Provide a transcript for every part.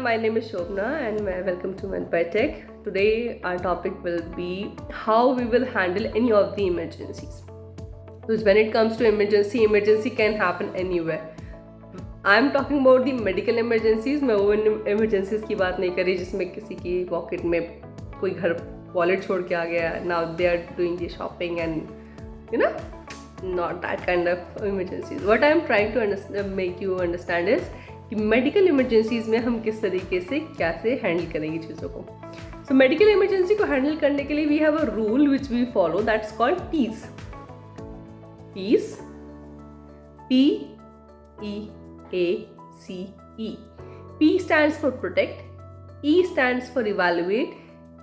my name is Shobna and welcome to Manpai Tech. Today our topic will be how we will handle any of the emergencies. Because when it comes to emergency can happen anywhere. I am talking about the medical emergencies. मैं वो emergencies की बात नहीं कर रही जिसमें किसी की पॉकेट में कोई घर वॉलेट छोड़ के आ गया. Now they are doing the shopping and you know, not that kind of emergencies. What I am trying to make you understand is कि मेडिकल इमरजेंसीज़ में हम किस तरीके से कैसे हैंडल करेंगे चीज़ों को. सो मेडिकल इमरजेंसी को हैंडल करने के लिए we have a rule which we follow that's called peace. PEACE. P stands for protect, E stands for evaluate,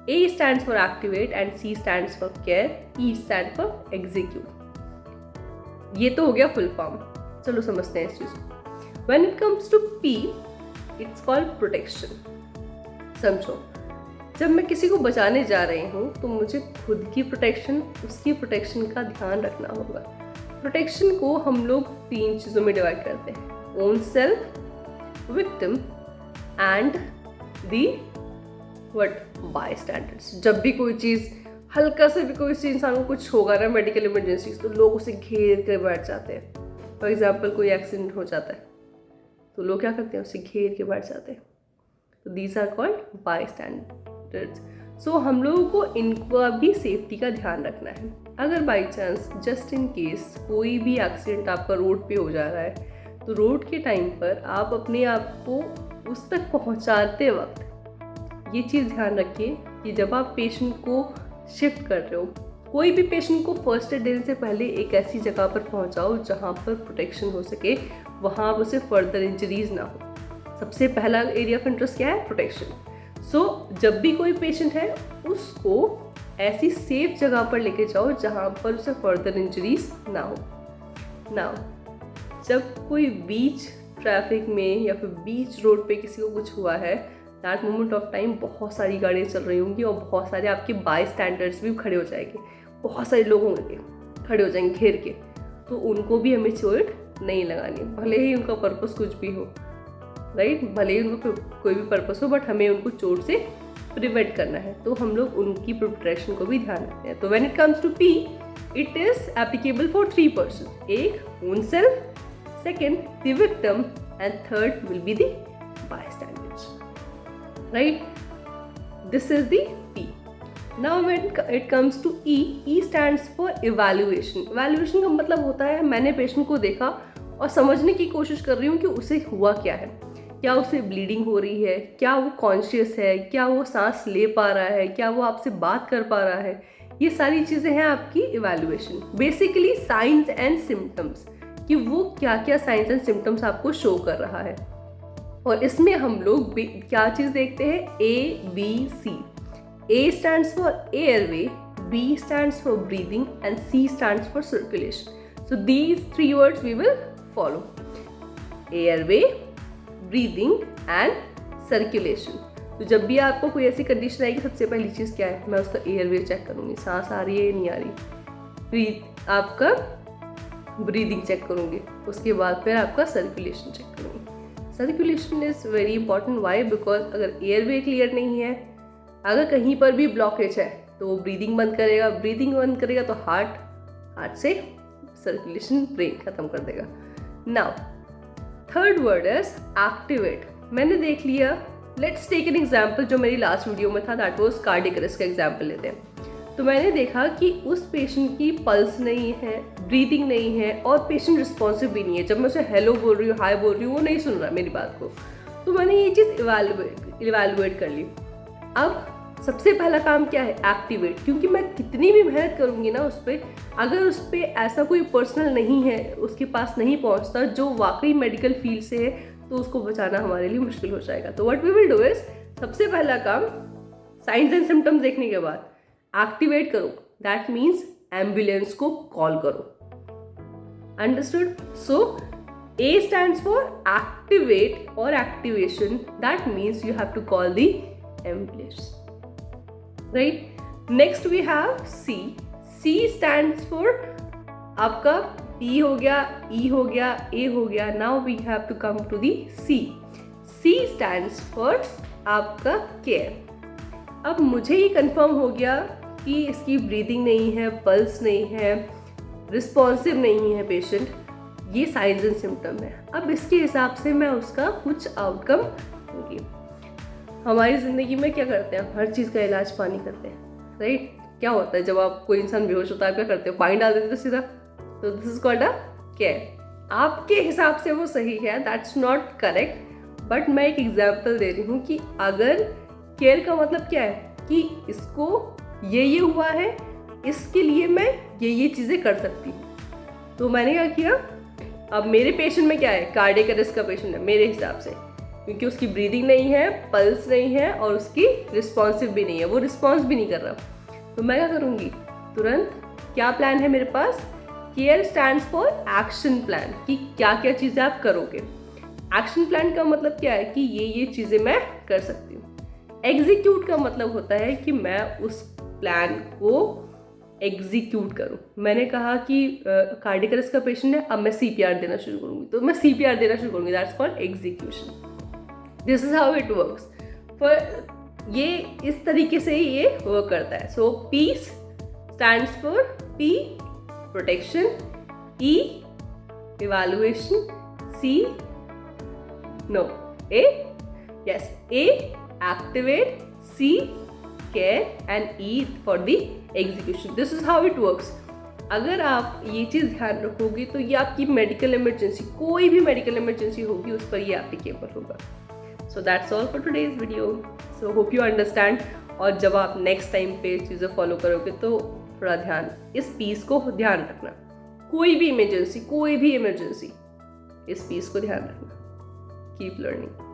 A stands for activate and C stands for care, E stands for execute. ये तो हो गया full form. चलो समझते हैं इस चीज़ को. When it comes to P, it's called protection. समझो, जब मैं किसी को बचाने जा रही हूँ तो मुझे खुद की प्रोटेक्शन, उसकी प्रोटेक्शन का ध्यान रखना होगा. प्रोटेक्शन को हम लोग 3 चीज़ों में डिवाइड करते हैं: own self, victim and the bystanders. जब भी कोई चीज़ हल्का से भी कोई इंसान को कुछ होगा ना मेडिकल इमरजेंसी, तो लोग उसे घेर कर बैठ जाते हैं. फॉर एग्जाम्पल कोई एक्सीडेंट हो जाता है तो लोग क्या करते हैं, उसे घेर के बैठ जाते हैं. तो these are called bystanders. So हम लोगों को इनका भी सेफ्टी का ध्यान रखना है. अगर by chance just in case कोई भी एक्सीडेंट आपका रोड पे हो जा रहा है तो रोड के टाइम पर आप अपने आप को उस तक पहुंचाते वक्त ये चीज़ ध्यान रखिए कि जब आप पेशेंट को शिफ्ट कर रहे हो, कोई भी पेशेंट को फर्स्ट एड देने से पहले एक ऐसी जगह पर पहुंचाओ जहां पर प्रोटेक्शन हो सके, वहाँ उसे फर्दर इंजरीज ना हो. सबसे पहला एरिया ऑफ इंटरेस्ट क्या है? प्रोटेक्शन. सो जब भी कोई पेशेंट है उसको ऐसी सेफ जगह पर लेके जाओ जहाँ पर उसे फर्दर इंजरीज ना हो. नाउ जब कोई बीच ट्रैफिक में या फिर बीच रोड पे किसी को कुछ हुआ है, दैट मोमेंट ऑफ टाइम बहुत सारी गाड़ियाँ चल रही होंगी और बहुत सारे आपके बाय स्टैंडर्ड्स भी खड़े हो जाएंगे. बहुत सारे लोग होंगे खड़े हो जाएंगे घेर के, तो उनको भी हमें चोट नहीं लगानी, भले ही उनका पर्पस कुछ भी हो. राइट, भले ही उनको कोई भी पर्पस हो, बट हमें उनको चोट से प्रिवेंट करना है. तो हम लोग उनकी प्रोटेक्शन को भी ध्यान रखते हैं. तो when it comes to P, it is applicable for 3 person. एक own self, second the victim and third will be the bystanders. Right, this is the P. Now when it comes to E stands for evaluation. Evaluation का मतलब होता है मैंने patient को देखा और समझने की कोशिश कर रही हूँ कि उसे हुआ क्या है. क्या उसे ब्लीडिंग हो रही है, क्या वो कॉन्शियस है, क्या वो सांस ले पा रहा है, क्या वो आपसे बात कर पा रहा है. ये सारी चीज़ें हैं आपकी evaluation. Basically science and symptoms, कि वो क्या क्या साइंस एंड सिम्टम्स आपको शो कर रहा है. और इसमें हम लोग क्या चीज़ देखते हैं? ABC. A stands for airway, B stands for breathing and C stands for circulation. So these 3 words we will follow: airway, breathing and circulation. तो जब भी आपको कोई ऐसी कंडीशन आएगी, सबसे पहली चीज़ क्या है? मैं उसका एयरवे चेक करूँगी, सांस आ रही है नहीं आ रही. आपका ब्रीदिंग चेक करूँगी, उसके बाद फिर आपका सर्कुलेशन चेक करूँगी. Circulation is very important. Why? Because अगर एयरवे क्लियर नहीं है, अगर कहीं पर भी ब्लॉकेज है तो वो ब्रीदिंग बंद करेगा, ब्रीदिंग बंद करेगा तो हार्ट से सर्कुलेशन ब्रेन खत्म कर देगा. Now third word is activate. मैंने देख लिया, लेट्स टेक एन एग्जांपल जो मेरी लास्ट वीडियो में था, दैट वाज कार्डियक अरेस्ट का एग्जांपल लेते हैं. तो मैंने देखा कि उस पेशेंट की पल्स नहीं है, ब्रीदिंग नहीं है और पेशेंट रिस्पॉन्सिव भी नहीं है. जब मैं उसे हेलो बोल रही हूँ, हाय बोल रही हूँ, वो नहीं सुन रहा मेरी बात को. तो मैंने ये चीज़ इवैल्यूएट कर ली. अब सबसे पहला काम क्या है? एक्टिवेट. क्योंकि मैं कितनी भी मेहनत करूँगी ना उस पर, अगर उस पर ऐसा कोई पर्सनल नहीं है, उसके पास नहीं पहुँचता जो वाकई मेडिकल फील्ड से है, तो उसको बचाना हमारे लिए मुश्किल हो जाएगा. तो what we will do is, सबसे पहला काम साइंस एंड सिम्टम्स देखने के बाद एक्टिवेट करो. दैट मीन्स एम्बुलेंस को कॉल करो. Understood? So A stands for activate or activation. That means you have to call the ambulance. Right? Next we have C. C stands for आपका P हो गया, E हो गया, A हो गया. Now we have to come to the C. C stands for आपका care. अब मुझे ये कंफर्म हो गया कि इसकी ब्रीदिंग नहीं है, पल्स नहीं है, रिस्पॉन्सिव नहीं है पेशेंट, ये साइंस एंड सिम्टम है। अब इसके हिसाब से मैं उसका कुछ आउटकम दूंगी। हमारी ज़िंदगी में क्या करते हैं, हर चीज़ का इलाज पानी करते हैं, राइट। क्या होता है जब आप कोई इंसान बेहोश होता है, क्या करते हो, पानी डाल देते हो सीधा। तो this is called a care. आपके हिसाब से वो सही है, दैट्स नॉट करेक्ट, बट मैं एक एग्जाम्पल दे रही हूँ कि अगर केयर का मतलब क्या है कि इसको ये हुआ है, इसके लिए मैं ये चीज़ें कर सकती हूँ। तो मैंने क्या किया, अब मेरे पेशेंट में क्या है, कार्डियक अरेस्ट का पेशेंट है मेरे हिसाब से, क्योंकि उसकी ब्रीदिंग नहीं है, पल्स नहीं है और उसकी रिस्पॉन्सिव भी नहीं है, वो रिस्पॉन्स भी नहीं कर रहा। तो मैं क्या करूँगी, तुरंत क्या प्लान है मेरे पास, care stands for action plan, कि क्या क्या चीज़ें आप करोगे। एक्शन प्लान का मतलब क्या है कि ये चीज़ें मैं कर सकती हूँ। एग्जीक्यूट का मतलब होता है कि मैं उस प्लान को एग्जीक्यूट करूँ। मैंने कहा कि कार्डियक अरेस्ट का पेशेंट है, अब मैं CPR देना शुरू करूँगी, तो मैं CPR देना शुरू करूँगी, that's called execution. This is how it works. For ये इस तरीके से ही ये वर्क करता है। सो P stands for P protection, E evaluation, A activate, C care and E for the execution. This is how it works. अगर आप ये चीज़ ध्यान रखोगे तो ये आपकी मेडिकल इमरजेंसी, कोई भी मेडिकल इमरजेंसी होगी उस पर ये एप्लीकेबल होगा। So that's all for today's video. So hope you understand. और जब आप नेक्स्ट टाइम पे चीज़ें फॉलो करोगे तो थोड़ा ध्यान, इस पीस को ध्यान रखना। कोई भी इमरजेंसी, इस पीस को ध्यान रखना। Keep learning.